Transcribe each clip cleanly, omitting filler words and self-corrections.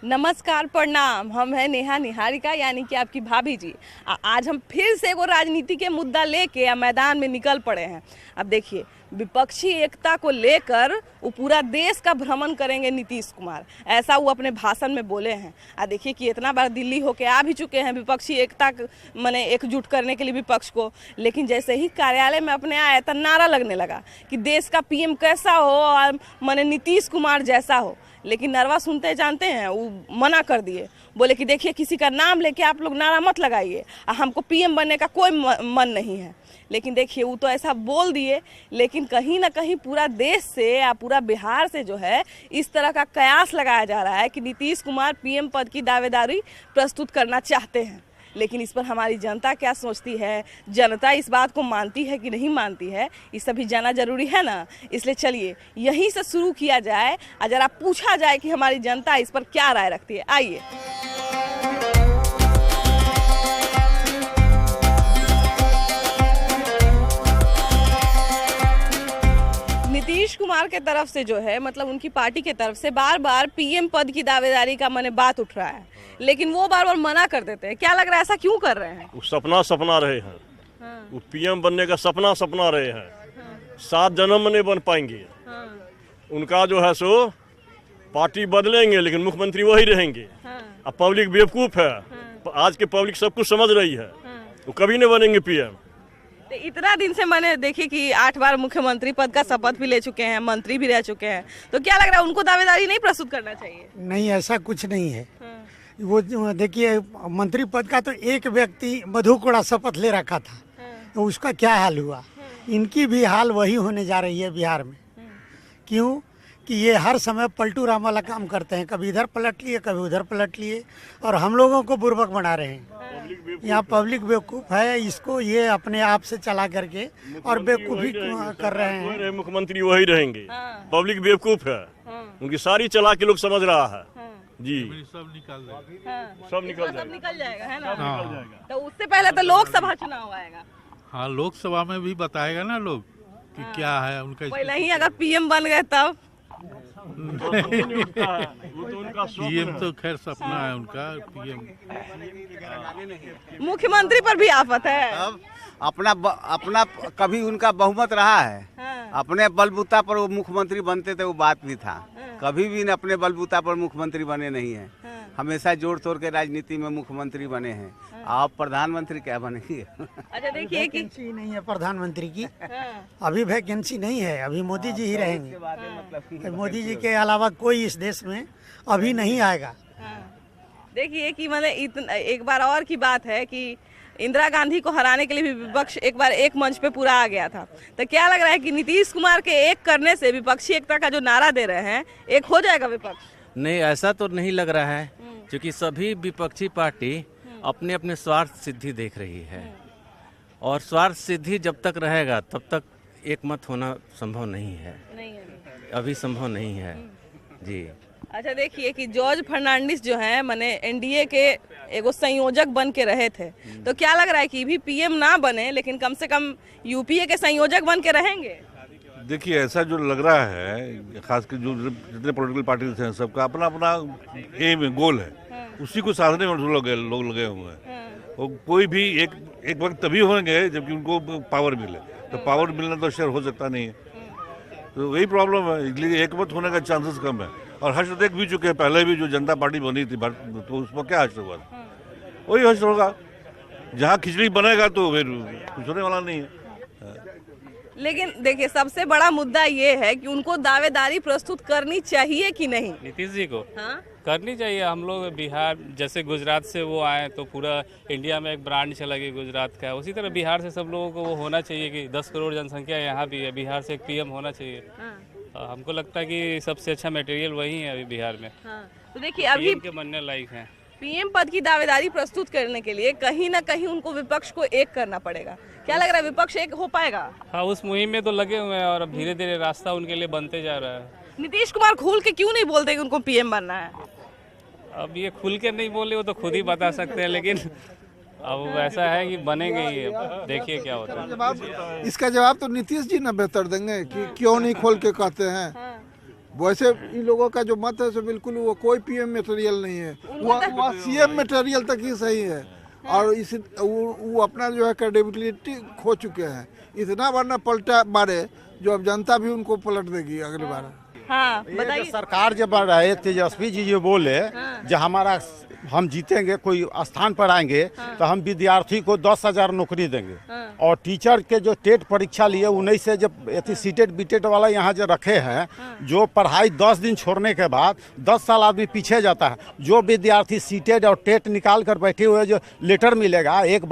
नमस्कार प्रणाम। हम हैं नेहा निहारिका यानी कि आपकी भाभी जी। आज हम फिर से वो राजनीति के मुद्दा लेके मैदान में निकल पड़े हैं। अब देखिए, विपक्षी एकता को लेकर वो पूरा देश का भ्रमण करेंगे नीतीश कुमार, ऐसा वो अपने भाषण में बोले हैं। देखिए कि इतना बार दिल्ली होके आ भी चुके हैं विपक्षी एकता माने एकजुट करने के लिए विपक्ष को, लेकिन जैसे ही कार्यालय में अपने आए तो नारा लगने लगा कि देश का पीएम कैसा हो और माने नीतीश कुमार जैसा हो। लेकिन नरवा सुनते जानते हैं, वो मना कर दिए, बोले कि देखिए किसी का नाम लेके आप लोग नारा मत लगाइए, हमको पीएम बनने का कोई मन नहीं है। लेकिन देखिए वो तो ऐसा बोल दिए, लेकिन कहीं ना कहीं पूरा देश से या पूरा बिहार से जो है इस तरह का कयास लगाया जा रहा है कि नीतीश कुमार पीएम पद की दावेदारी प्रस्तुत करना चाहते हैं। लेकिन इस पर हमारी जनता क्या सोचती है, जनता इस बात को मानती है कि नहीं मानती है, ये सभी जानना जरूरी है ना। इसलिए चलिए यहीं से शुरू किया जाए और जरा पूछा जाए कि हमारी जनता इस पर क्या राय रखती है। आइए। नीतीश कुमार के तरफ से जो है मतलब उनकी पार्टी के तरफ से बार बार पीएम पद की दावेदारी का मैंने बात उठ रहा है, लेकिन वो बार बार मना कर देते हैं। क्या लग रहा है, ऐसा क्यों कर रहे हैं? वो सपना रहे हैं। हाँ। वो पीएम बनने का सपना रहे हैं। हाँ। 7 जन्म में नहीं बन पाएंगे। हाँ। उनका जो है सो पार्टी बदलेंगे लेकिन मुख्यमंत्री वही रहेंगे। हाँ। अब पब्लिक बेवकूफ है। हाँ। आज के पब्लिक सब कुछ समझ रही है। हाँ। वो कभी नहीं बनेंगे पीएम। तो इतना दिन से मैंने देखी कि 8 बार मुख्यमंत्री पद का शपथ भी ले चुके हैं, मंत्री भी रह चुके हैं, तो क्या लग रहा है उनको दावेदारी नहीं प्रस्तुत करना चाहिए? नहीं, ऐसा कुछ नहीं है। वो देखिए, मंत्री पद का तो एक व्यक्ति मधु कोड़ा शपथ ले रखा था, तो उसका क्या हाल हुआ? इनकी भी हाल वही होने जा रही है बिहार में। क्यों कि ये हर समय पलटू राम वाला काम करते हैं, कभी इधर पलट लिए कभी उधर पलट लिए, और हम लोगों को बुर्बक बना रहे हैं। यहाँ पब्लिक बेवकूफ़ है, इसको ये अपने आप से चला करके और बेवकूफ़ी कर रहे हैं। मुख्यमंत्री वही रहेंगे। पब्लिक बेवकूफ है, उनकी सारी चला के लोग समझ रहा है जी। सब निकल जाएगा, है ना? तो उससे पहले तो लोकसभा चुनाव आएगा। हाँ, लोकसभा में भी बताएगा ना लोग कि क्या है उनका। पहले ही अगर पीएम बन गए तब पीएम तो खैर सपना है उनका। पीएम मुख्यमंत्री पर भी आफत है। अब अपना कभी उनका बहुमत रहा है। हाँ। अपने बलबूता पर वो मुख्यमंत्री बनते थे, वो बात भी था। हाँ। कभी भी अपने बलबूता पर मुख्यमंत्री बने नहीं है। हाँ। हमेशा जोड़ तोड़ के राजनीति में मुख्यमंत्री बने हैं। हाँ। आप प्रधानमंत्री क्या बनेंगे? अच्छा देखिए, वैकेंसी नहीं है प्रधानमंत्री की। हाँ। अभी वैकेंसी नहीं है, अभी मोदी जी ही रहेंगे। हाँ। मोदी जी के अलावा कोई इस देश में अभी नहीं आएगा। हाँ। देखिए कि मतलब एक बार और की बात है कि इंदिरा गांधी को हराने के लिए भी विपक्ष एक बार एक मंच पे पूरा आ गया था। तो क्या लग रहा है कि नीतीश कुमार के एक करने से विपक्षी एकता का जो नारा दे रहे हैं एक हो जाएगा विपक्ष? नहीं, ऐसा तो नहीं लग रहा है, क्योंकि सभी विपक्षी पार्टी अपने अपने स्वार्थ सिद्धि देख रही है, और स्वार्थ सिद्धि जब तक रहेगा तब तक एक मत होना संभव नहीं है। अभी संभव नहीं है जी। अच्छा देखिए कि जॉर्ज फर्नांडिस जो है माने एनडीए के एगो संयोजक बन के रहे थे, तो क्या लग रहा है कि भी पीएम ना बने लेकिन कम से कम यूपीए के संयोजक बन के रहेंगे? देखिए, ऐसा जो लग रहा है, खासकर जो जितने पॉलिटिकल पार्टीज हैं सबका अपना अपना एम गोल है। हाँ। उसी को साधने में लोग लगे हुए हैं। हाँ। वो कोई भी एक वक्त तभी होंगे जबकि उनको पावर मिले, तो पावर मिलना तो शेयर हो सकता नहीं है। तो वही प्रॉब्लम है, इसलिए एक मत होने का चांसेस कम है। और हर्ष देख भी चुके हैं, पहले भी जो जनता पार्टी बनी थी तो उसमें क्या हर्ष हुआ? वही हर्ष होगा। जहाँ खिचड़ी बनेगा तो फिर कुछ होने वाला नहीं है। लेकिन देखिए सबसे बड़ा मुद्दा ये है कि उनको दावेदारी प्रस्तुत करनी चाहिए कि नहीं? नीतीश जी को हाँ? करनी चाहिए। हम लोग बिहार जैसे गुजरात से वो आए तो पूरा इंडिया में एक ब्रांड चला गया गुजरात का, उसी तरह बिहार से सब लोगों को वो होना चाहिए कि 10 करोड़ जनसंख्या यहाँ भी है, बिहार से एक पीएम होना चाहिए। हाँ। हमको लगता है कि सबसे अच्छा मटेरियल वही है अभी बिहार में। हाँ। तो देखिए अभी के बनने लायक है। पीएम पद की दावेदारी प्रस्तुत करने के लिए कहीं ना कहीं उनको विपक्ष को एक करना पड़ेगा। क्या लग रहा है विपक्ष एक हो पाएगा? हाँ, उस मुहिम में तो लगे हुए हैं और अब धीरे धीरे रास्ता उनके लिए बनते जा रहा है। नीतीश कुमार खुल के क्यों नहीं बोलते कि उनको पीएम बनना है? अब ये खुल के नहीं बोले वो तो खुद ही बता सकते हैं, लेकिन अब ऐसा है कि बनेंगे ही। देखिए क्या होता है। इसका जवाब तो नीतीश जी ना बेहतर देंगे कि क्यों नहीं खोल के कहते हैं। वैसे इन लोगों का जो मत है सो बिल्कुल वो कोई पीएम मटेरियल नहीं है, वह सीएम मटेरियल तक ही सही है। और इस वो अपना जो है क्रेडिबिलिटी खो चुके हैं, इतना बार ना पलटा मारे जो अब जनता भी उनको पलट देगी अगली बार। हाँ बताइए। सरकार जब बढ़ रहे तेजस्वी जी जो बोले जो हमारा हम जीतेंगे कोई स्थान पर आएंगे तो हम विद्यार्थी को 10,000 नौकरी देंगे और टीचर के जो टेट परीक्षा लिए 19 से जब सीटेट बीटेट वाला यहाँ जो रखे हैं जो पढ़ाई 10 दिन छोड़ने के बाद 10 साल आदमी पीछे जाता है। जो विद्यार्थी सीटेट और टेट निकाल कर बैठे हुए जो लेटर मिलेगा, एक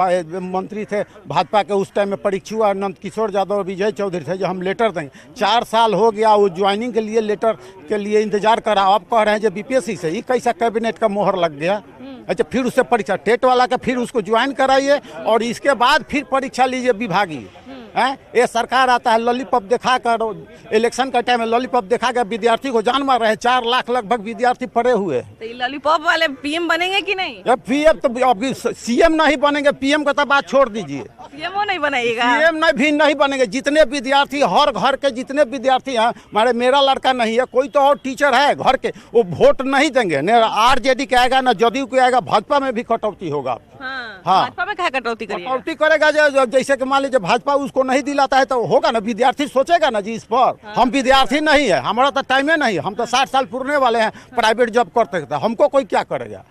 मंत्री थे भाजपा के उस टाइम में परीक्षु और नंद किशोर यादव और विजय चौधरी थे जो हम लेटर देंगे। 4 साल हो गया वो ज्वाइनिंग के लिए लेटर के लिए इंतजार करा, अब कह रहे हैं जो बीपीएससी से ही कैसा कैबिनेट का मोहर लग गया। अच्छा फिर उससे परीक्षा टेट वाला का फिर उसको ज्वाइन कराइए और इसके बाद फिर परीक्षा लीजिए विभागीय। ये सरकार आता है लॉलीपॉप दिखाकर, इलेक्शन का टाइम में लॉलीपॉप दिखाकर विद्यार्थी को जान मार रहे हैं। 4 लाख लगभग विद्यार्थी पढ़े हुए हैं। तो ये लॉलीपॉप वाले पीएम बनेंगे कि नहीं? पीएम तो अभी सीएम नहीं बनेंगे, पीएम का तो बात छोड़ दीजिए, सीएम नहीं बनेगा, सीएम भी नहीं बनेंगे। जितने विद्यार्थी हर घर के जितने विद्यार्थी हैं, हमारे मेरा लड़का नहीं है, कोई तो और टीचर है घर के, वो वोट नहीं देंगे। न आरजेडी के आएगा न जदयू के आएगा, भाजपा में भी कटौती होगा। हाँ, भाजपा में क्या कटौती करेगा? कटौती करेगा जैसे कि मान लीजिए भाजपा उसको नहीं दिलाता है तो होगा ना, विद्यार्थी सोचेगा ना जी इस पर। हम विद्यार्थी नहीं है, हमारा तो टाइम है नहीं, हम तो 60 साल पूरने वाले हैं, प्राइवेट जॉब करते थे, हमको कोई क्या करेगा।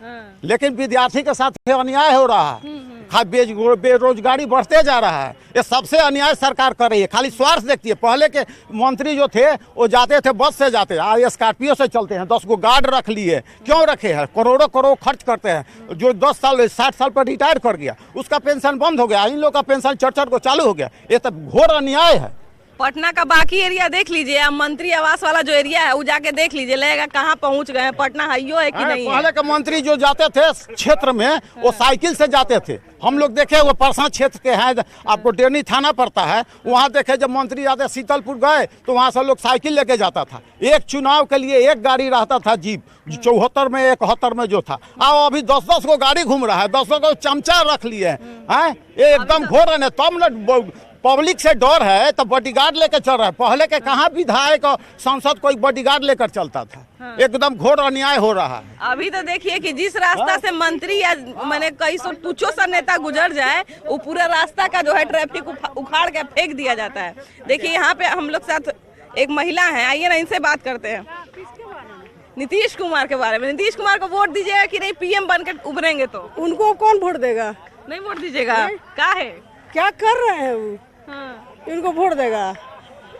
लेकिन विद्यार्थी के साथ अन्याय हो रहा है, बेरोजगारी बढ़ते जा रहा है। ये सबसे अन्याय सरकार कर रही है, खाली स्वार्थ देखती है। पहले के मंत्री जो थे वो जाते थे बस से जाते, आज स्कॉर्पियो से चलते हैं। 10 गो गार्ड रख लिए, क्यों रखे हैं? करोड़ों करोड़ खर्च करते हैं। जो 10 साल 60 साल पर रिटायर कर गया उसका पेंशन बंद हो गया, इन लोग का पेंशन 4 को चालू हो गया। ये तो घोर अन्याय है। पटना का बाकी एरिया देख लीजिए, अब मंत्री आवास वाला जो एरिया है वो जाके देख लीजिए, लगेगा कहाँ पहुँच गए हैं, पटना हाइयो है कि नहीं है। पहले के मंत्री जो जाते थे क्षेत्र में वो साइकिल से जाते थे। हम लोग देखे वो परसा क्षेत्र के हैं, आपको डेरनी थाना पड़ता है, वहाँ देखे जब मंत्री जाते शीतलपुर गए तो वहाँ से लोग साइकिल लेके जाता था। एक चुनाव के लिए एक गाड़ी रहता था जीप, 74 में 71 में जो था। अब अभी 10-10 को गाड़ी घूम रहा है, 10 को चमचा रख लिए हैं। ये एकदम घोर है। तब न पब्लिक से डर है तो बॉडीगार्ड लेकर चल रहा है। पहले के कहाँ विधायक और सांसद कोई बॉडीगार्ड लेकर चलता था। एकदम घोर अन्याय हो रहा है। अभी तो देखिए कि जिस रास्ता से मंत्री या मैंने कई सौ तुच्छो सा नेता गुजर जाए, वो पूरा रास्ता का जो है ट्रैफिक उखाड़ के फेंक दिया जाता है। देखिए यहाँ पे हम लोग साथ एक महिला है, आइए ना इनसे बात करते हैं। नीतीश कुमार के बारे में, नीतीश कुमार को वोट दीजिएगा कि नहीं? पीएम बनकर उभरेंगे तो उनको कौन वोट देगा? नहीं वोट दीजिएगा? क्या है, क्या कर रहे हैं वो? इनको वोट देगा।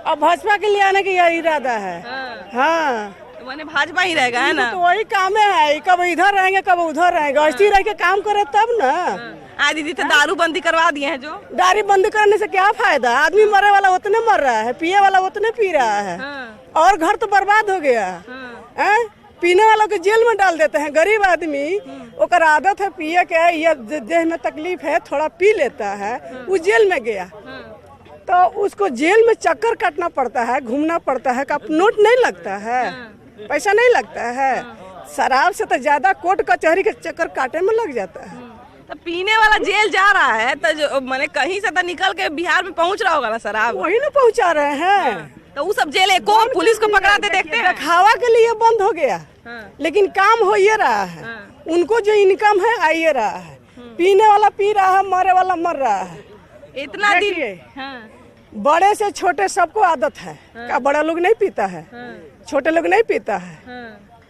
अब भाजपा के लिए आने का इरादा है। हाँ तो मैंने भाजपा ही रहेगा, है ना? तो वही काम है, कब इधर रहेंगे कब उधर रहेंगे, ऐसी रह के काम करे तब ना। आज दीदी तो दारू बंदी करवा दिए हैं। जो दारू बंद करने से क्या फायदा? आदमी मरे वाला उतने मर रहा है, पिए वाला उतने पी रहा है, और घर तो बर्बाद हो गया है। पीने वालों को जेल में डाल देते हैं। गरीब आदमी ओकर आदत है पिए के, या देह में तकलीफ है थोड़ा पी लेता है, वो जेल में गया तो उसको जेल में चक्कर काटना पड़ता है, घूमना पड़ता है। का नोट नहीं लगता है, पैसा नहीं लगता है। शराब से तो ज्यादा कोर्ट कचहरी के चक्कर काटे में लग जाता है। तो पीने वाला जेल जा रहा है तो जो मैंने कहीं से तो निकल के बिहार में पहुंच रहा होगा ना शराब, वही ना पहुंचा रहे हैं। तो वो सब जेल को पुलिस को पकड़ाते देखते हैं। दिखावा के लिए बंद हो गया, लेकिन काम हो ये रहा है। उनको जो इनकम है आ ये रहा है। पीने वाला पी रहा है, मरे वाला मर रहा है। इतना दिन बड़े से छोटे सबको आदत है। क्या बड़ा लोग नहीं पीता है? छोटे लोग नहीं पीता है।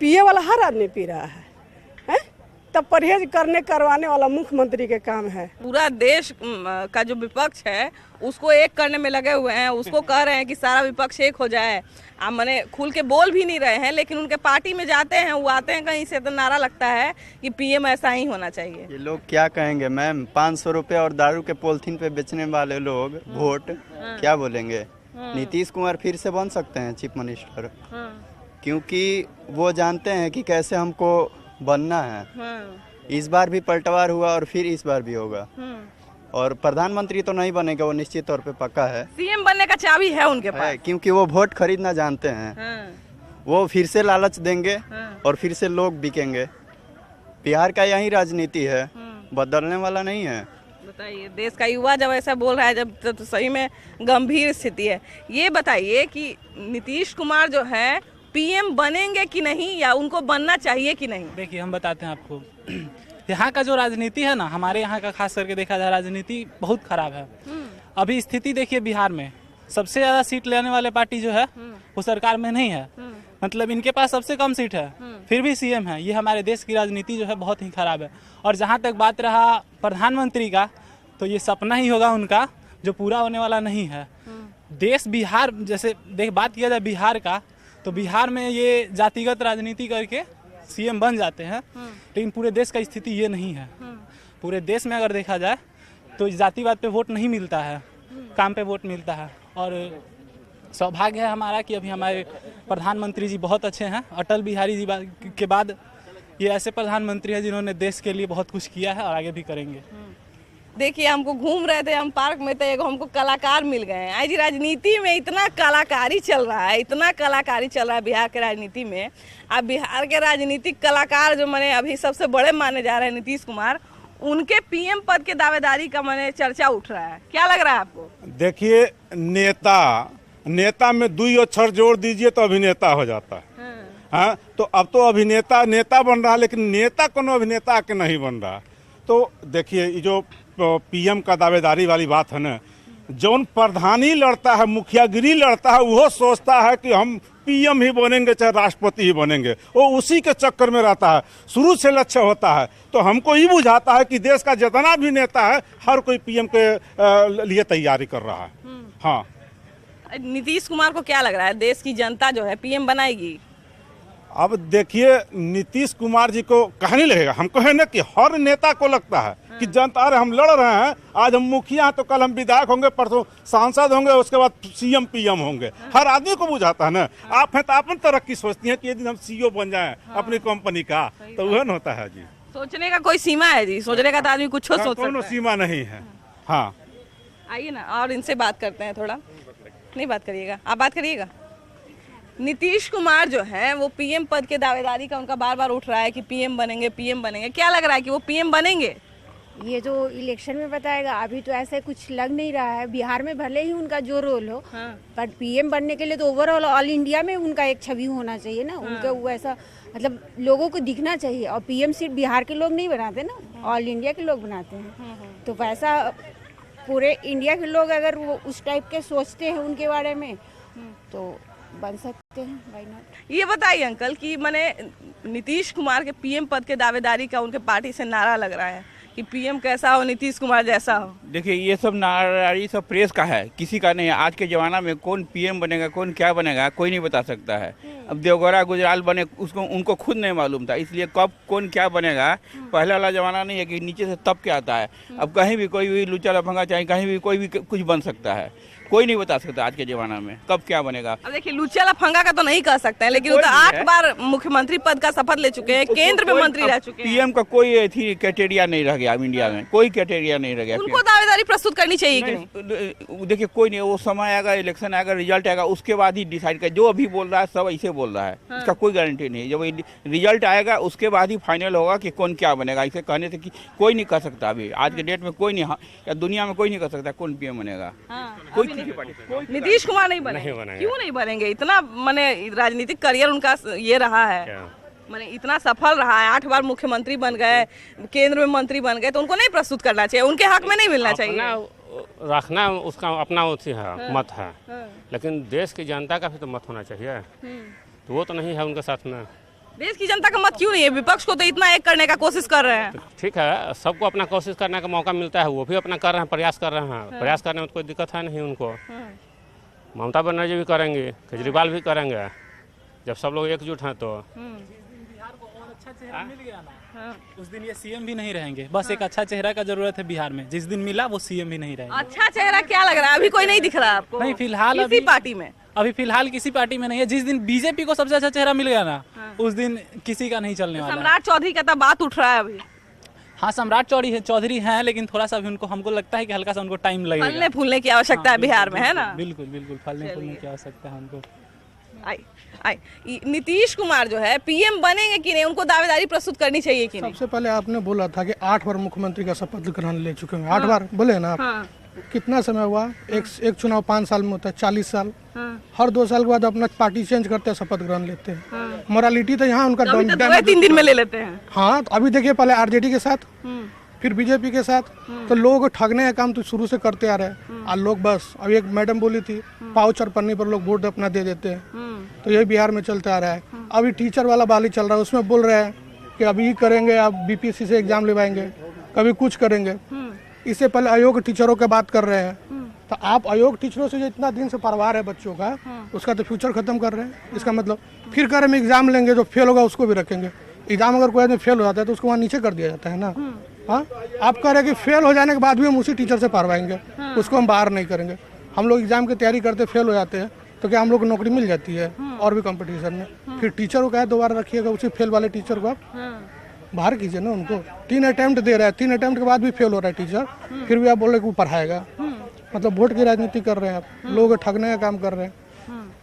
पिए वाला हर आदमी पी रहा है। तब परहेज करवाने वाला मुख्यमंत्री के काम है। पूरा देश का जो विपक्ष है उसको एक करने में लगे हुए हैं। उसको कह रहे हैं कि सारा विपक्ष एक हो जाए। आप मैंने खुल के बोल भी नहीं रहे हैं, लेकिन उनके पार्टी में जाते हैं, वो आते हैं कहीं से तो नारा लगता है कि पीएम ऐसा ही होना चाहिए। ये लोग क्या कहेंगे मैम? 500 रुपये और दारू के पॉलिथीन पे बेचने वाले लोग वोट क्या बोलेंगे? नीतीश कुमार फिर से बन सकते हैं चीफ मिनिस्टर, क्योंकि वो जानते हैं कि कैसे हमको बनना है। इस बार भी पलटवार हुआ और फिर इस बार भी होगा। और प्रधानमंत्री तो नहीं बनेगा, वो निश्चित तौर पे पक्का है। सीएम बनने का चाबी है उनके पास, क्योंकि वो वोट खरीदना जानते हैं। वो फिर से लालच देंगे और फिर से लोग बिकेंगे। बिहार का यही राजनीति है, बदलने वाला नहीं है। बताइए, देश का युवा जब ऐसा बोल रहा है, जब तो सही में गंभीर स्थिति है। ये बताइए कि नीतीश कुमार जो है पीएम बनेंगे कि नहीं या उनको बनना चाहिए कि नहीं? देखिए हम बताते हैं आपको, यहाँ का जो राजनीति है ना, हमारे यहाँ का खास करके देखा जाए राजनीति बहुत खराब है। अभी स्थिति देखिए बिहार में सबसे ज्यादा सीट लेने वाले पार्टी जो है वो सरकार में नहीं है, मतलब इनके पास सबसे कम सीट है, फिर भी सीएम है। ये हमारे देश की राजनीति जो है बहुत ही खराब है। और जहाँ तक बात रहा प्रधानमंत्री का, तो ये सपना ही होगा उनका जो पूरा होने वाला नहीं है। देश बिहार जैसे बात किया जाए बिहार का, तो बिहार में ये जातिगत राजनीति करके सीएम बन जाते हैं, लेकिन पूरे देश का स्थिति ये नहीं है। पूरे देश में अगर देखा जाए तो जातिवाद पे वोट नहीं मिलता है, काम पे वोट मिलता है। और सौभाग्य है हमारा कि अभी हमारे प्रधानमंत्री जी बहुत अच्छे हैं। अटल बिहारी जी के बाद ये ऐसे प्रधानमंत्री हैं जिन्होंने देश के लिए बहुत कुछ किया है और आगे भी करेंगे। देखिए हमको घूम रहे थे, हम पार्क में थे, एगो हमको कलाकार मिल गए हैं। आज राजनीति में इतना कलाकारी चल रहा है, इतना कलाकारी चल रहा है बिहार के राजनीति में। अब बिहार के राजनीतिक कलाकार जो मैंने अभी सबसे बड़े माने जा रहे हैं नीतीश कुमार, उनके पीएम पद के दावेदारी का मैंने चर्चा उठ रहा है। क्या लग रहा है आपको? देखिए नेता में 2 अक्षर जोड़ दीजिए तो अभिनेता हो जाता है। हाँ, तो अब तो अभिनेता नेता बन रहा, लेकिन नेता कोनो अभिनेता के नहीं बन रहा। तो देखिए ये जो पीएम का दावेदारी वाली बात है ना, जौन प्रधानी लड़ता है, मुखियागिरी लड़ता है, वो सोचता है कि हम पीएम ही बनेंगे चाहे राष्ट्रपति ही बनेंगे, वो उसी के चक्कर में रहता है। शुरू से लक्ष्य होता है। तो हमको ये बुझाता है कि देश का जितना भी नेता है हर कोई पीएम के लिए तैयारी कर रहा है। हाँ, नीतीश कुमार को क्या लग रहा है, देश की जनता जो है पीएम बनाएगी? अब देखिए नीतीश कुमार जी को कहा नहीं लगेगा, हमको है ना कि हर नेता को लगता है कि जनता, अरे हम लड़ रहे हैं, आज हम मुखिया हैं तो कल हम विधायक होंगे, परसों सांसद होंगे, उसके बाद सीएम पीएम होंगे। हर आदमी को बुझाता है ना। आप हैं तो अपन तरक्की सोचती हैं कि यदि हम सीईओ बन जाएं अपनी कंपनी का, तो वह होता है जी। सोचने का कोई सीमा है जी? सोचने का तो आदमी कुछ सोच सकता है, कोनो सीमा नहीं है। हाँ, आइए ना और इनसे बात करते हैं। थोड़ा नहीं बात करिएगा, आप बात करिएगा। नीतीश कुमार जो है वो पीएम पद के दावेदारी का उनका बार बार उठ रहा है कि पीएम बनेंगे, पीएम बनेंगे। क्या लग रहा है कि वो पीएम बनेंगे? ये जो इलेक्शन में बताएगा, अभी तो ऐसे कुछ लग नहीं रहा है। बिहार में भले ही उनका जो रोल हो, पर पीएम बनने के लिए तो ओवरऑल ऑल इंडिया में उनका एक छवि होना चाहिए ना। उनका वो ऐसा मतलब लोगों को दिखना चाहिए। और पीएम सीट बिहार के लोग नहीं बनाते ना, ऑल इंडिया के लोग बनाते हैं। तो वैसा पूरे इंडिया के लोग अगर वो उस टाइप के सोचते हैं उनके बारे में, तो बन सकते हैं, व्हाई नॉट। ये बताइए अंकल कि मैंने नीतीश कुमार के पीएम पद के दावेदारी का उनके पार्टी से नारा लग रहा है कि पीएम कैसा हो, नीतीश कुमार जैसा हो। देखिए ये सब नाराजी सब प्रेस का है, किसी का नहीं है। आज के ज़माना में कौन पीएम बनेगा, कौन क्या बनेगा, कोई नहीं बता सकता है। अब देवगौड़ा गुजराल बने, उसको उनको खुद नहीं मालूम था, इसलिए कब कौन क्या बनेगा पहले वाला ज़माना नहीं है कि नीचे से तब के आता है। अब कहीं भी कोई भी लुचा लफंगा चाहे कहीं भी कोई भी कुछ बन सकता है, कोई नहीं बता सकता आज के जमाना में कब क्या बनेगा। अब देखिए लुचा लफंगा का तो नहीं कह सकते हैं, लेकिन वो तो 8 बार मुख्यमंत्री पद का शपथ ले चुके हैं, केंद्र में मंत्री रह चुके हैं। पीएम का कोई क्राइटेरिया नहीं रह गया, अब इंडिया में कोई क्राइटेरिया नहीं रह गया। उनको दावेदारी प्रस्तुत करनी चाहिए कि नहीं? देखिए कोई नहीं, वो समय आएगा, इलेक्शन आएगा, रिजल्ट आएगा, उसके बाद ही डिसाइड कर। जो अभी बोल रहा है सब ऐसे बोल रहा है, इसका कोई गारंटी नहीं। जब रिजल्ट आएगा उसके बाद ही फाइनल होगा कि कौन क्या बनेगा। इसे कहने से कि कोई नहीं कह सकता, अभी आज के डेट में कोई नहीं, या दुनिया में कोई नहीं कह सकता कौन पीएम बनेगा। कोई नीतीश कुमार नहीं बनेंगे। क्यों नहीं बनेंगे? इतना माने राजनीतिक करियर उनका ये रहा है, माने इतना सफल रहा है, 8 बार मुख्यमंत्री बन गए, केंद्र में मंत्री बन गए, तो उनको नहीं प्रस्तुत करना चाहिए? उनके हक में नहीं मिलना चाहिए? रखना उसका अपना मत है, लेकिन देश की जनता का भी तो मत होना चाहिए। तो वो तो नहीं है उनके साथ में। देश की जनता का मत क्यों नहीं है? विपक्ष को तो इतना एक करने का कोशिश कर रहे हैं। ठीक है, सबको अपना कोशिश करने का मौका मिलता है, वो भी अपना कर रहे हैं, प्रयास कर रहे हैं। प्रयास करने में कोई दिक्कत है नहीं उनको। ममता बनर्जी भी करेंगे, केजरीवाल भी करेंगे, जब सब लोग एकजुट हैं तो। बिहार को और अच्छा चेहरा मिल गया ना, उस दिन ये सीएम भी नहीं रहेंगे। बस एक अच्छा चेहरा का जरूरत है बिहार में, जिस दिन मिला वो सीएम भी नहीं रहेंगे। अच्छा चेहरा क्या लग रहा है? अभी कोई नहीं दिख रहा आपको? नहीं, फिलहाल किसी पार्टी में अभी फिलहाल किसी पार्टी में नहीं है। जिस दिन बीजेपी को सबसे अच्छा चेहरा मिल गया ना, उस दिन किसी का नहीं चलने वाला। सम्राट चौधरी का तो बात उठ रहा है अभी। हाँ, सम्राट चौधरी हैं, लेकिन थोड़ा सा भी हमको लगता है कि हल्का सा उनको टाइम लगेगा। फलने फूलने की आवश्यकता है बिहार में, है ना? बिल्कुल बिल्कुल, फलने फूलने की आवश्यकता है उनको। नीतीश कुमार जो है पीएम बनेंगे कि नहीं? उनको दावेदारी प्रस्तुत करनी चाहिए कि नहीं? सबसे पहले आपने बोला था कि 8 बार मुख्यमंत्री का शपथ ग्रहण ले चुके हैं, 8 बार बोले ना आप। कितना समय हुआ, एक चुनाव 5 साल में होता है, 40 साल। हर 2 साल के बाद अपना पार्टी चेंज करते हैं, शपथ ग्रहण लेते हैं। मोरालिटी तो यहाँ उनका 2-3 दिन में ले लेते हैं। हाँ, तो अभी देखिए, पहले आरजेडी के साथ, फिर बीजेपी के साथ, तो लोग ठगने का काम तो शुरू से करते आ रहे हैं। और लोग बस, अभी एक मैडम बोली थी, पाउच और पन्नी पर लोग वोट अपना दे देते हैं। तो यही बिहार में चलते आ रहा है। अभी टीचर वाला बाली चल रहा है, उसमें बोल रहे हैं कि अभी करेंगे, आप बीपीएससी से एग्जाम लिवाएंगे, कभी कुछ करेंगे। इससे पहले अयोग्य टीचरों की बात कर रहे हैं। तो आप अयोग्य टीचरों से जो इतना दिन से परवार है बच्चों का, उसका तो फ्यूचर खत्म कर रहे हैं। इसका मतलब फिर कह रहे हम एग्जाम लेंगे, जो फेल होगा उसको भी रखेंगे। एग्जाम अगर कोई आदमी फेल हो जाता है तो उसको वहाँ नीचे कर दिया जाता है ना। हाँ, आप कह रहे हैं कि फेल हो जाने के बाद भी हम उसी टीचर से पढ़वाएंगे, उसको हम बाहर नहीं करेंगे। हम लोग एग्जाम की तैयारी करते फेल हो जाते हैं तो क्या हम लोग को नौकरी मिल जाती है और भी कंपटीशन में। फिर टीचर को क्या दोबारा रखिएगा, उसी फेल वाले टीचर को आप बाहर कीजिए ना। उनको 3 अटेम्प्ट दे रहा है, 3 अटेम्प्ट के बाद भी फेल हो रहा है टीचर, फिर भी आप बोल रहे कि वो पढ़ाएगा। मतलब वोट की राजनीति कर रहे हैं आप, लोगों को ठगने का काम कर रहे हैं।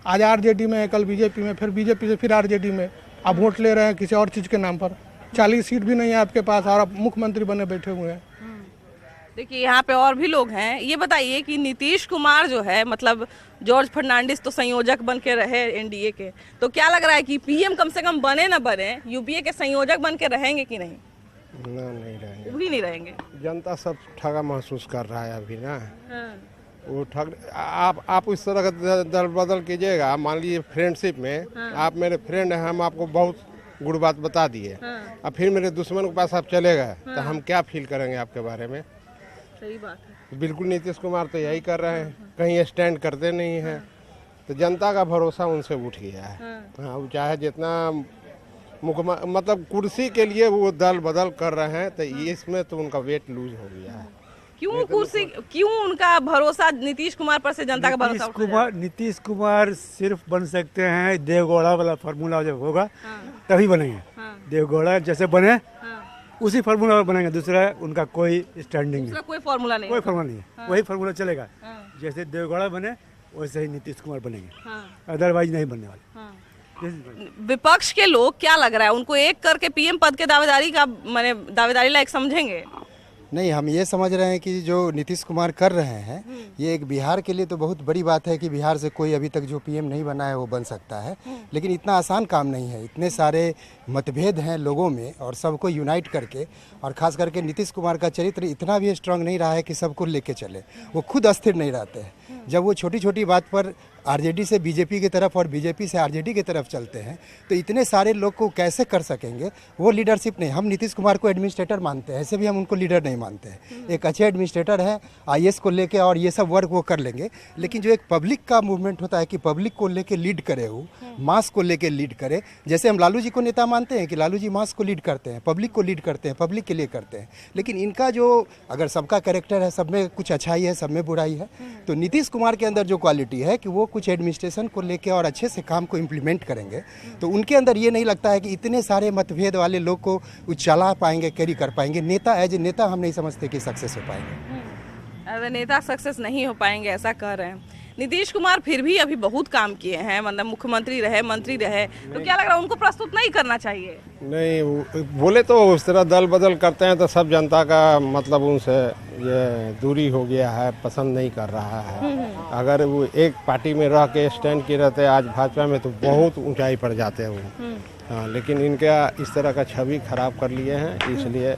आज आरजेडी में, कल बीजेपी में, फिर बीजेपी से फिर आरजेडी में आप वोट ले रहे हैं किसी और चीज़ के नाम पर। 40 सीट भी नहीं है आपके पास और आप मुख्यमंत्री बने बैठे हुए हैं। देखिए, यहाँ पे और भी लोग हैं। ये बताइए कि नीतीश कुमार जो है, मतलब जॉर्ज फर्नांडिस तो संयोजक बन के रहे एनडीए के, तो क्या लग रहा है कि पीएम कम से कम बने ना बने, यूपीए के संयोजक बन के रहेंगे कि नहीं? नहीं रहेंगे, वो भी नहीं रहेंगे। जनता सब ठगा महसूस कर रहा है अभी ना। वो ठग, आप इस तरह का दल बदल कीजिएगा। मान लीजिए फ्रेंडशिप में आप मेरे फ्रेंड हैं, हम आपको बहुत गुड बात बता दिए, अब फिर मेरे दुश्मन के पास आप चले गए तो हम क्या फील करेंगे आपके बारे में? सही बात है। बिल्कुल नीतीश कुमार तो यही कर रहे हैं, कहीं स्टैंड करते नहीं हैं। तो जनता का भरोसा उनसे उठ गया है। हाँ, वो चाहे जितना मतलब कुर्सी के लिए वो दल बदल कर रहे हैं, तो इसमें तो उनका वेट लूज हो गया है। क्यों कुर्सी, क्यों उनका भरोसा नीतीश कुमार पर से जनता का भरोसा? नीतीश कुमार सिर्फ बन सकते हैं, देवगौड़ा वाला फार्मूला जब होगा तभी बनेंगे। देवगौड़ा जैसे बने उसी फार्मूला पर बनेंगे, दूसरा उनका कोई स्टैंडिंग नहीं, कोई फार्मूला नहीं, कोई फार्मूला नहीं। वही फार्मूला चलेगा, जैसे देवगौड़ा बने वैसे ही नीतीश कुमार बनेंगे, अदरवाइज नहीं बनने वाले। विपक्ष के लोग क्या लग रहा है, उनको एक करके पीएम पद के दावेदारी का, माने दावेदारी लायक समझेंगे? नहीं, हम ये समझ रहे हैं कि जो नीतीश कुमार कर रहे हैं, ये एक बिहार के लिए तो बहुत बड़ी बात है कि बिहार से कोई अभी तक जो पीएम नहीं बना है वो बन सकता है। लेकिन इतना आसान काम नहीं है, इतने सारे मतभेद हैं लोगों में और सबको यूनाइट करके, और ख़ास करके नीतीश कुमार का चरित्र इतना भी स्ट्रांग नहीं रहा है कि सबको लेके चले। वो खुद अस्थिर नहीं रहते हैं। जब वो छोटी छोटी बात पर आरजेडी से बीजेपी की तरफ और बीजेपी से आरजेडी की तरफ चलते हैं, तो इतने सारे लोग को कैसे कर सकेंगे? वो लीडरशिप नहीं। हम नीतीश कुमार को एडमिनिस्ट्रेटर मानते हैं, ऐसे भी हम उनको लीडर नहीं मानते हैं। एक अच्छे एडमिनिस्ट्रेटर हैं, आईएएस को लेके और ये सब वर्क वो कर लेंगे, लेकिन जो एक पब्लिक का मूवमेंट होता है कि पब्लिक को लेके लीड करे, वो मास को लेके लीड करे। जैसे हम लालू जी को नेता मानते हैं कि लालू जी मास को लीड करते हैं, पब्लिक को लीड करते हैं, पब्लिक के लिए करते हैं। लेकिन इनका जो अगर सबका कैरेक्टर है, सब में कुछ अच्छाई है, सब में बुराई है, तो नीतीश कुमार के अंदर जो क्वालिटी है कि वो कुछ एडमिनिस्ट्रेशन को लेके और अच्छे से काम को इम्प्लीमेंट करेंगे, तो उनके अंदर ये नहीं लगता है कि इतने सारे मतभेद वाले लोग को वो चला पाएंगे, कैरी कर पाएंगे। नेता एज ए नेता हम नहीं समझते कि सक्सेस हो पाएंगे। अरे नेता सक्सेस नहीं हो पाएंगे ऐसा कह रहे हैं। नीतीश कुमार फिर भी अभी बहुत काम किए हैं, मतलब मुख्यमंत्री रहे, मंत्री रहे, तो क्या लग रहा है उनको प्रस्तुत नहीं करना चाहिए? नहीं, बोले तो उस तरह दल बदल करते हैं तो सब जनता का मतलब उनसे ये दूरी हो गया है, पसंद नहीं कर रहा है। अगर वो एक पार्टी में रह के स्टैंड किए रहते आज भाजपा में तो बहुत ऊंचाई पर जाते हैं वो। हाँ, लेकिन इनका इस तरह का छवि खराब कर लिए हैं, इसलिए।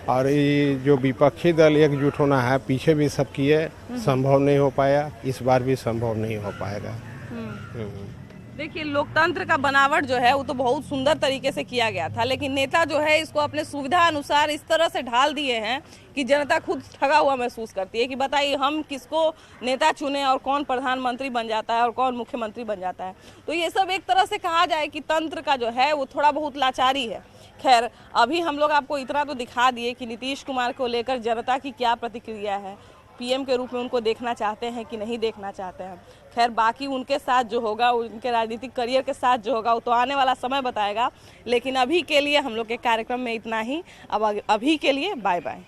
और ये जो विपक्षी दल एकजुट होना है, पीछे भी सब किए, संभव नहीं हो पाया, इस बार भी संभव नहीं हो पाएगा। देखिए, लोकतंत्र का बनावट जो है वो तो बहुत सुंदर तरीके से किया गया था, लेकिन नेता जो है इसको अपने सुविधा अनुसार इस तरह से ढाल दिए हैं कि जनता खुद ठगा हुआ महसूस करती है कि बताइए हम किसको नेता चुने और कौन प्रधानमंत्री बन जाता है और कौन मुख्यमंत्री बन जाता है। तो ये सब एक तरह से कहा जाए कि तंत्र का जो है वो थोड़ा बहुत लाचारी है। खैर, अभी हम लोग आपको इतना तो दिखा दिए कि नीतीश कुमार को लेकर जनता की क्या प्रतिक्रिया है, पीएम के रूप में उनको देखना चाहते हैं कि नहीं देखना चाहते हैं। खैर, बाकी उनके साथ जो होगा, उनके राजनीतिक करियर के साथ जो होगा वो तो आने वाला समय बताएगा। लेकिन अभी के लिए हम लोग के कार्यक्रम में इतना ही। अब अभी के लिए बाय बाय।